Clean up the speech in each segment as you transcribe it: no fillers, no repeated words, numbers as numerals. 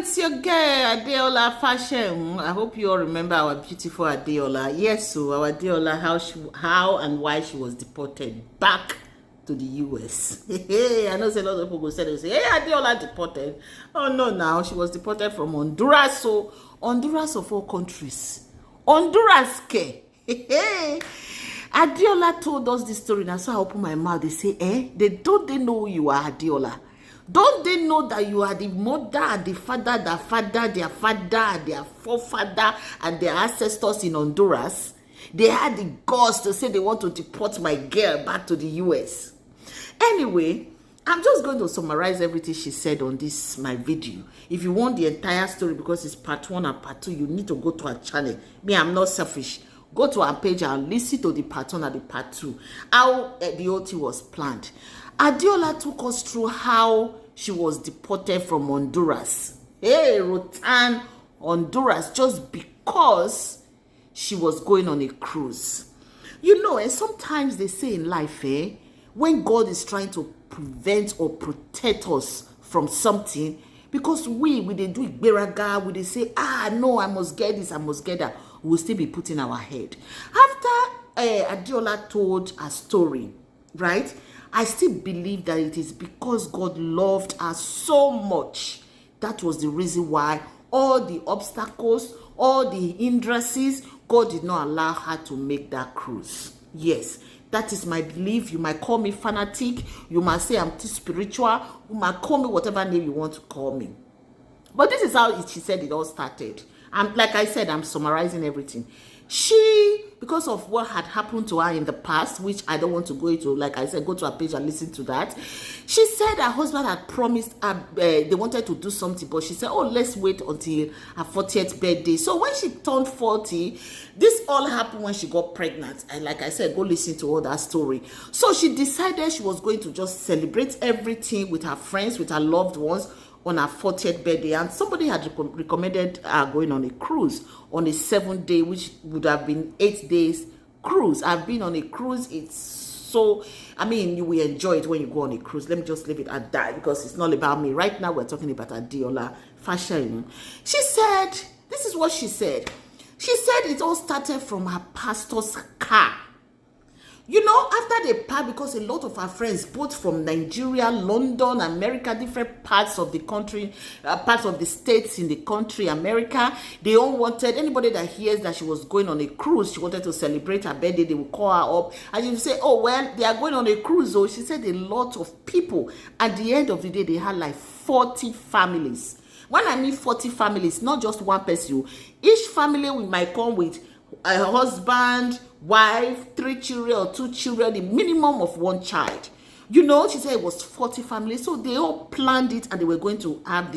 it's your girl, Adeola Fayehun. I hope you all remember our beautiful Adeola. Yes, so our Adeola, how and why she was deported back to the US. Hey, I know a lot of people go say, hey, Adeola deported. Oh, no, now she was deported from Honduras. So, Honduras of all countries. Honduras, ke. Hey, Adeola told us this story. Now, so I open my mouth. They say, don't they know you are Adeola? Don't they know that you are the mother and the father, their father, and their forefather, and their ancestors in Honduras? They had the guts to say they want to deport my girl back to the US. Anyway, I'm just going to summarize everything she said on this, my video. If you want the entire story, because it's part 1 and part 2, you need to go to our channel. Me, I'm not selfish. Go to our page and listen to the part 1 and the part 2. How the whole thing was planned. Adeola took us through how she was deported from Honduras. Hey, Rotan, Honduras, just because she was going on a cruise. You know, and sometimes they say in life, when God is trying to prevent or protect us from something, because we they do igberaga, we they say, no, I must get this, I must get that, we'll still be putting our head. After Adeola told her story, right? I still believe that it is because God loved her so much. That was the reason why all the obstacles, all the hindrances, God did not allow her to make that cruise. Yes, that is my belief. You might call me fanatic. You might say I'm too spiritual. You might call me whatever name you want to call me. But this is how she said it all started. Like I said, I'm summarizing everything. She, because of what had happened to her in the past, which I don't want to go into, like I said, go to her page and listen to that. She said her husband had promised her, they wanted to do something, but she said, let's wait until her 40th birthday. So when she turned 40, this all happened when she got pregnant. And like I said, go listen to all that story. So she decided she was going to just celebrate everything with her friends, with her loved ones, on her 40th birthday, and somebody had recommended going on a cruise on a 7-day, which would have been 8 days cruise. I've been on a cruise. It's so, you will enjoy it when you go on a cruise. Let me just leave it at that, because it's not about me. Right now, we're talking about Adeola Fayehun. She said, this is what she said. She said it all started from her pastor's car. You know, after they packed, because a lot of our friends, both from Nigeria, London, America, different parts of the country, parts of the states in the country, America, they all wanted, anybody that hears that she was going on a cruise, she wanted to celebrate her birthday, they would call her up, and she would say, they are going on a cruise. So she said a lot of people, at the end of the day, they had like 40 families. When I mean 40 families, not just one person. Each family might come with a husband, wife, 3 children or 2 children, the minimum of 1 child. You know, she said it was 40 families. So they all planned it, and they were going to have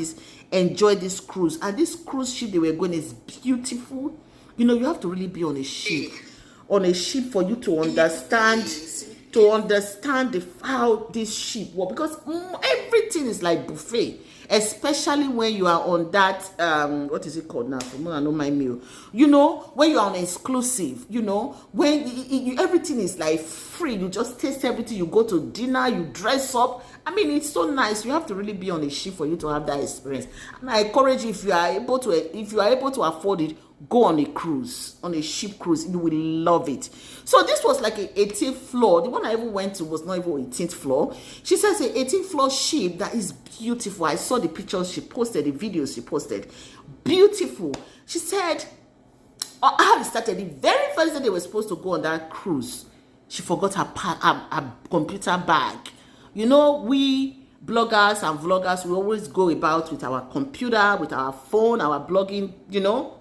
enjoy this cruise. And this cruise ship they were going is beautiful. You know, you have to really be on a ship for you to understand how this ship works, because everything is like buffet. Especially when you are on that, what is it called now? I know my meal. You know, when you're on exclusive, you know, when everything is like free, you just taste everything. You go to dinner, you dress up. It's so nice. You have to really be on a ship for you to have that experience. And I encourage you, if you are able to afford it, go on a cruise, on a ship cruise. You will love it. So this was like a 18th floor. The one I even went to was not even 18th floor. She says an 18th floor ship that is beautiful. I saw the pictures she posted, the videos she posted. Beautiful. She said, how it started, the very first day they were supposed to go on that cruise, she forgot her computer bag. You know, we bloggers and vloggers, we always go about with our computer, with our phone, our blogging, you know,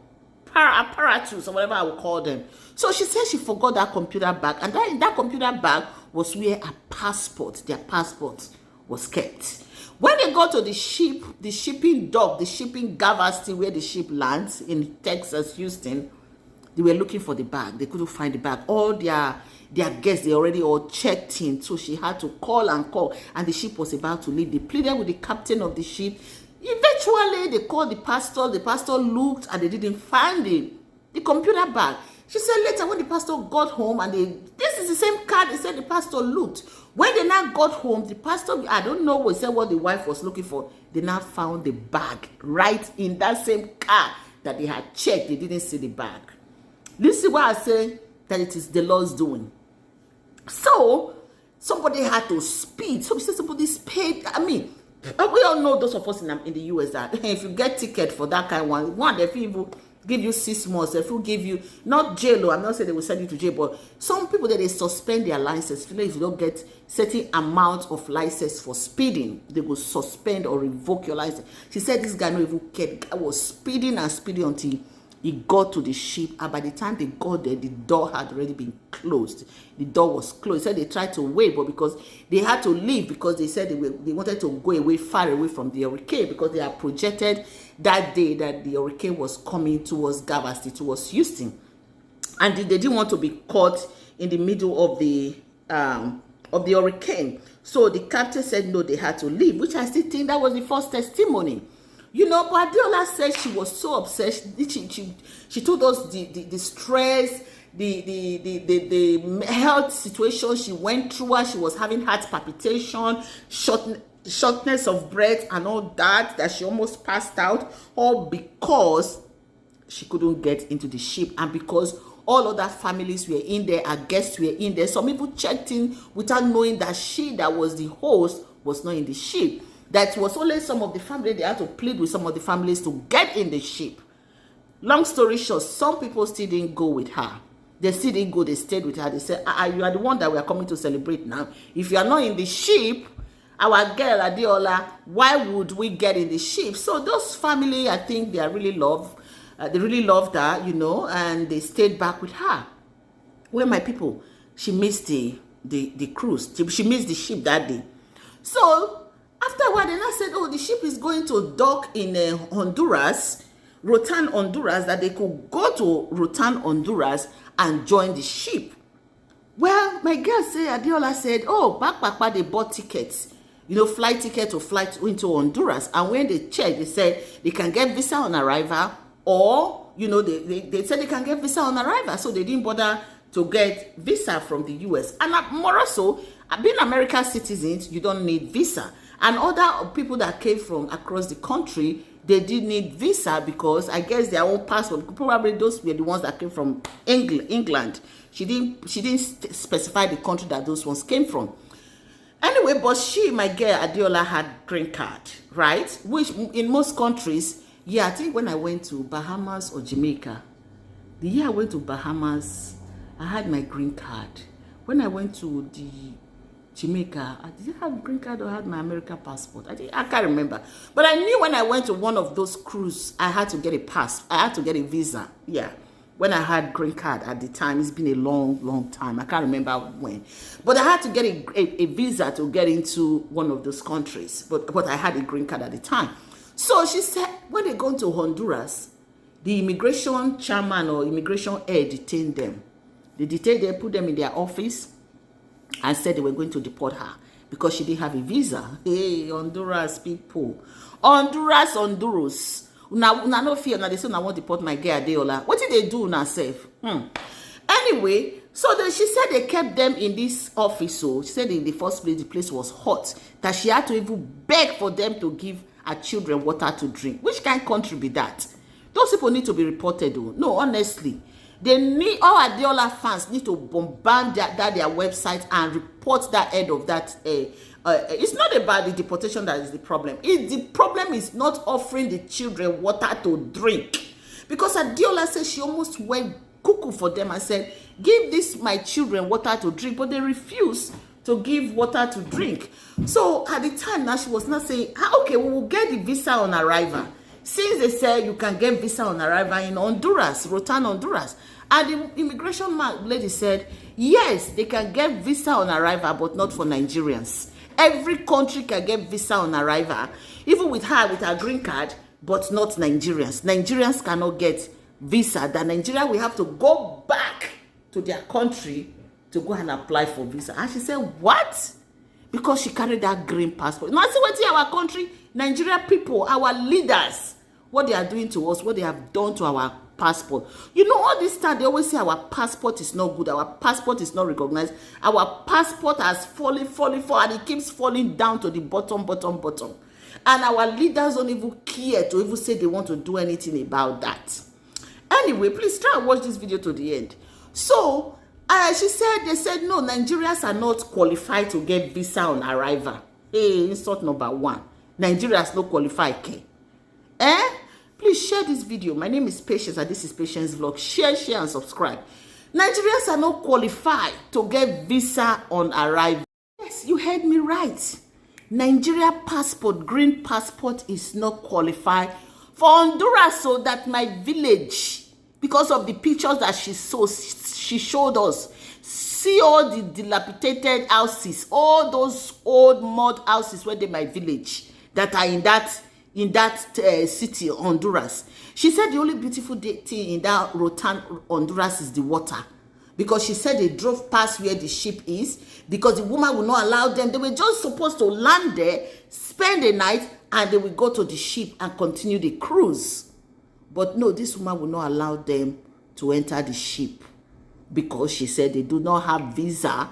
apparatus or whatever I will call them. So she said she forgot that computer bag, and in that computer bag was where their passport was kept. When they got to the ship, the shipping dock, the shipping gavesty where the ship lands in Texas, Houston, they were looking for the bag. They couldn't find the bag. All their guests, they already all checked in. So she had to call, and the ship was about to leave. They pleaded with the captain of the ship. Eventually, they called the pastor. The pastor looked, and they didn't find the computer bag. She said later when the pastor got home, and this is the same card, they said the pastor looked. When they now got home, the pastor, I don't know, we said what the wife was looking for. They now found the bag right in that same car that they had checked. They didn't see the bag. This is why I say that it is the Lord's doing. So somebody had to speed. So we said somebody paid. I mean, we all know, those of us in the US, that if you get ticket for that kind of one, they will give you 6 months. They will give you, not jail. I'm not saying they will send you to jail, but some people that they suspend their license. If you don't get certain amount of license for speeding, they will suspend or revoke your license. She said this guy no even cared. The guy was speeding and speeding until he got to the ship, and by the time they got there, the door had already been closed. The door was closed. He said they tried to wait, but because they had to leave, because they said they wanted to go away, far away from the hurricane, because they had projected that day that the hurricane was coming towards Galveston, towards Houston, and they didn't want to be caught in the middle of the hurricane. So the captain said no, they had to leave, which I still think that was the first testimony. You know, but Adeola said she was so obsessed. She told us the stress, the health situation she went through as she was having heart palpitation, shortness of breath, and all that she almost passed out, all because she couldn't get into the ship, and because all other families were in there, our guests were in there. Some people checked in without knowing that she, that was the host, was not in the ship. That was only some of the family. They had to plead with some of the families to get in the ship. Long story short, some people still didn't go with her. They still didn't go. They stayed with her. They said, you are the one that we are coming to celebrate now. If you are not in the ship, our girl Adeola, why would we get in the ship? So those family, I think they are really they really loved her, you know, and they stayed back with her. Well, my people, she missed the cruise. She missed the ship that day. So after a while, then I said, oh, the ship is going to dock in Honduras, Rotan, Honduras, that they could go to Rotan, Honduras and join the ship. Well, my girl said, Adeola said, oh, back, they bought tickets, you know, flight ticket to fly into Honduras. And when they checked, they said they can get visa on arrival, or, you know, they said they can get visa on arrival. So they didn't bother to get visa from the US. And more so, being American citizens, you don't need visa. And other people that came from across the country, they did need visa because I guess their own passport. Probably those were the ones that came from England. She didn't specify the country that those ones came from. Anyway, but she, my girl Adeola, had green card, right? Which in most countries, yeah, I think when I went to Bahamas or Jamaica, the year I went to Bahamas, I had my green card. When I went to the Jamaica, did I have green card or had my American passport? I can't remember. But I knew when I went to one of those cruises, I had to get a pass. I had to get a visa. Yeah. When I had green card at the time, it's been a long time. I can't remember when. But I had to get a visa to get into one of those countries. But I had a green card at the time. So she said, when they go to Honduras, the immigration chairman or immigration head detained them. They detained them, put them in their office, and said they were going to deport her because she didn't have a visa. Hey, Honduras people. Honduras. Now no fear. Now they say I want to deport my girl Adeola. What did they do now, safe? Anyway, so then she said they kept them in this office. So she said in the first place, the place was hot, that she had to even beg for them to give her children water to drink. Which kind of country be that? Those people need to be reported. Though. No, honestly. They need, all Adeola fans need to bombard their website and report that head of that. It's not about the deportation that is the problem. The problem is not offering the children water to drink. Because Adeola said she almost went cuckoo for them and said, give my children water to drink. But they refused to give water to drink. So at the time now, she was not saying, okay, we will get the visa on arrival. Since they said you can get visa on arrival in Honduras, Rotan, Honduras. And the immigration lady said, yes, they can get visa on arrival, but not for Nigerians. Every country can get visa on arrival, even with her green card, but not Nigerians. Nigerians cannot get visa. That Nigeria will have to go back to their country to go and apply for visa. And she said, what? Because she carried that green passport. Now see what's in our country, Nigeria people, our leaders, what they are doing to us, what they have done to our passport. You know, all this time they always say our passport is not good, our passport is not recognized, our passport has fallen, and it keeps falling down to the bottom. And our leaders don't even care to even say they want to do anything about that. Anyway, please try and watch this video to the end. So they said no, Nigerians are not qualified to get visa on arrival. Hey, insult number one. Nigerians not qualified. Please share this video. My name is Patience and this is Patience Vlog. Share and subscribe. Nigerians are not qualified to get visa on arrival. Yes, you heard me right. Nigeria passport, green passport, is not qualified for Honduras. So that my village, because of the pictures that she showed us, see all the dilapidated houses, all those old mud houses where they my village that are in that city, Honduras. She said the only beautiful thing in that Rotan, Honduras, is the water. Because she said they drove past where the ship is, because the woman will not allow them. They were just supposed to land there, spend the night, and they will go to the ship and continue the cruise. But no, this woman will not allow them to enter the ship, because she said they do not have visa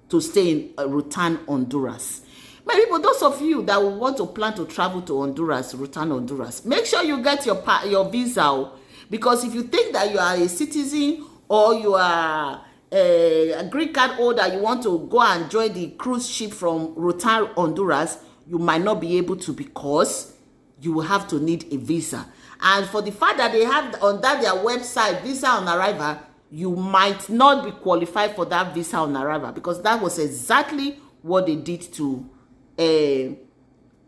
to stay in Rotan, Honduras. My people, those of you that will want to plan to travel to Honduras, Rotan, Honduras, make sure you get your visa, because if you think that you are a citizen or you are a green card holder, you want to go and join the cruise ship from Rotan, Honduras, you might not be able to, because you will have to need a visa. And for the fact that they have on their website visa on arrival, you might not be qualified for that visa on arrival, because that was exactly what they did to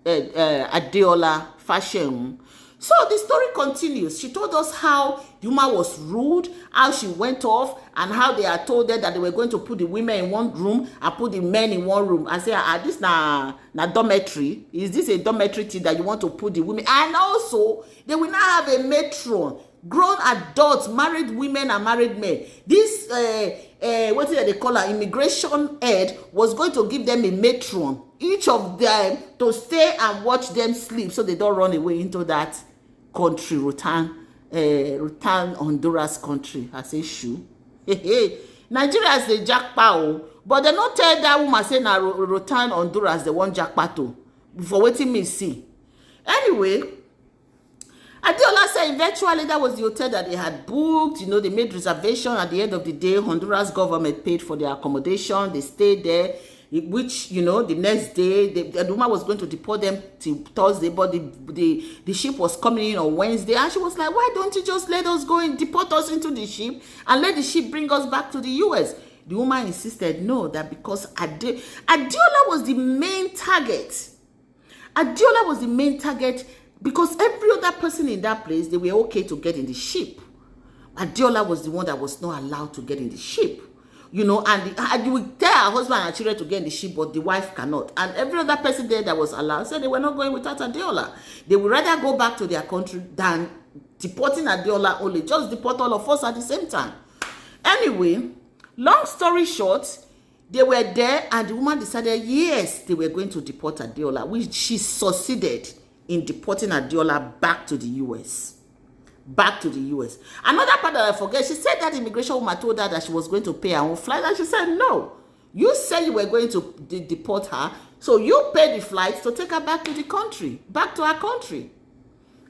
Adeola Fayehun. So the story continues. She told us how Yuma was rude, how she went off, and how they had told her that they were going to put the women in one room and put the men in one room. I say, this na dormitory? Is this a dormitory thing that you want to put the women? And also, they will now have a matron, grown adults, married women and married men. This what is it they call her, immigration head, was going to give them a matron, each of them, to stay and watch them sleep, so they don't run away into that country, Rotan, Honduras country. I say, shoo. Nigeria is the jackpot, but they not tell that woman say na Rotan, Honduras, they want jackpot for waiting me see. Anyway, Adeola said eventually that was the hotel that they had booked. You know, they made reservation. At the end of the day, Honduras government paid for their accommodation. They stayed there, which, you know, the next day, the woman was going to deport them till Thursday, but the ship was coming in on Wednesday. And she was like, why don't you just let us go and deport us into the ship and let the ship bring us back to the US? The woman insisted, no, that because Adeola was the main target. Adeola was the main target, because every other person in that place, they were okay to get in the ship. Adeola was the one that was not allowed to get in the ship. You know, and you would tell her husband and children to get in the ship, but the wife cannot. And every other person there that was allowed said they were not going without Adeola. They would rather go back to their country than deporting Adeola only. Just deport all of us at the same time. Anyway, long story short, they were there, and the woman decided, yes, they were going to deport Adeola, which she succeeded in deporting Adeola back to the US. Back to the US. Another part that I forget, she said that immigration woman told her that she was going to pay her own flight, and she said, no, you said you were going to deport her, so you pay the flights to take her back to the country, back to her country.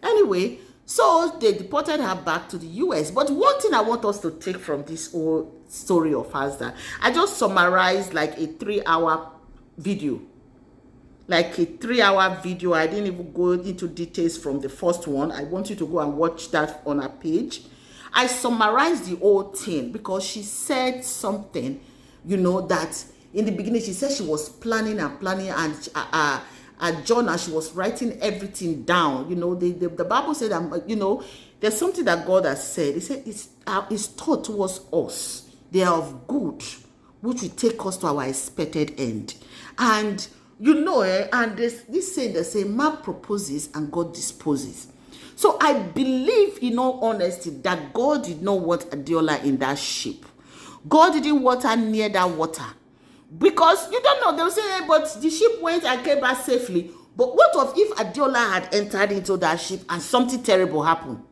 Anyway, so they deported her back to the US. But one thing I want us to take from this whole story of hers, that I just summarized like a 3-hour video. Like a 3-hour video. I didn't even go into details from the first one. I want you to go and watch that on her page. I summarized the whole thing because she said something, you know, that in the beginning she said she was planning and and John, and she was writing everything down. You know, the Bible said, you know, there's something that God has said. He said it's taught towards us. They are of good, which will take us to our expected end. And you know, and this saying, they say, man proposes and God disposes. So I believe, in all honesty, that God did not want Adeola in that ship. God didn't want her near that water. Because you don't know, they'll say, hey, but the ship went and came back safely. But what if Adeola had entered into that ship and something terrible happened?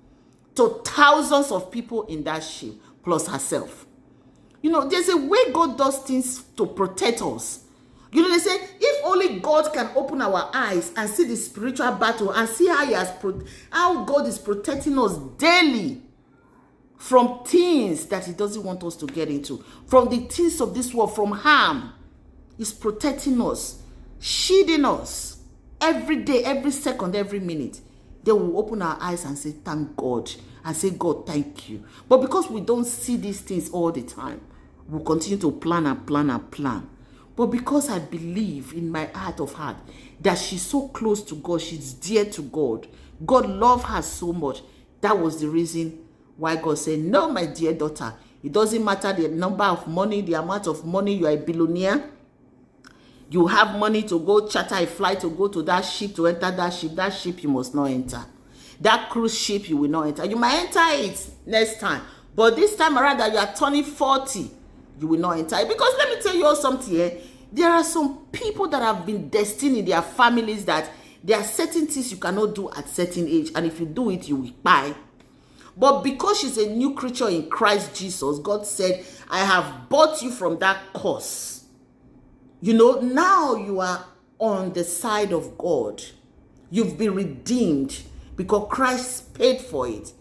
to thousands of people in that ship, plus herself. You know, there's a way God does things to protect us. You know, they say, if only God can open our eyes and see the spiritual battle and see how God is protecting us daily from things that he doesn't want us to get into, from the things of this world, from harm. He's protecting us, shielding us every day, every second, every minute. They will open our eyes and say, thank God, and say, God, thank you. But because we don't see these things all the time, we'll continue to plan and plan and plan. But because I believe in my heart of heart that she's so close to God, she's dear to God, God loves her so much, that was the reason why God said, no, my dear daughter, it doesn't matter the number of money, the amount of money, you are a billionaire, you have money to go charter a flight to go to that ship, to enter that ship you must not enter. That cruise ship you will not enter. You might enter it next time, but this time around that you are turning 40, you will not enter it. Because let me tell you all something here. There are some people that have been destined in their families that there are certain things you cannot do at certain age, and if you do it, you will die. But because she's a new creature in Christ Jesus, God said, I have bought you from that curse. You know, now you are on the side of God. You've been redeemed because Christ paid for it.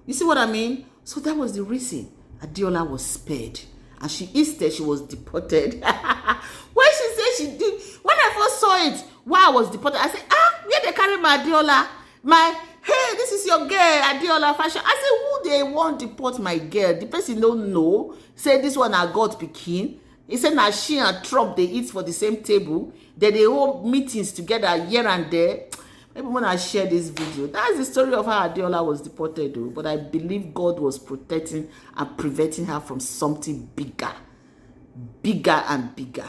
You see what I mean? So that was the reason Adeola was spared. And instead she was deported. When she said she did, when I first saw it, while I was deported, I said, where they carry my Adeola? Hey, this is your girl, Adeola Fashion. I said, who they want deport my girl? The person don't know. Say this one I got pikin. He said, now she and Trump, they eat for the same table. Then they hold meetings together here and there. Maybe when I share this video, that's the story of how Adeola was deported, though. But I believe God was protecting and preventing her from something bigger and bigger.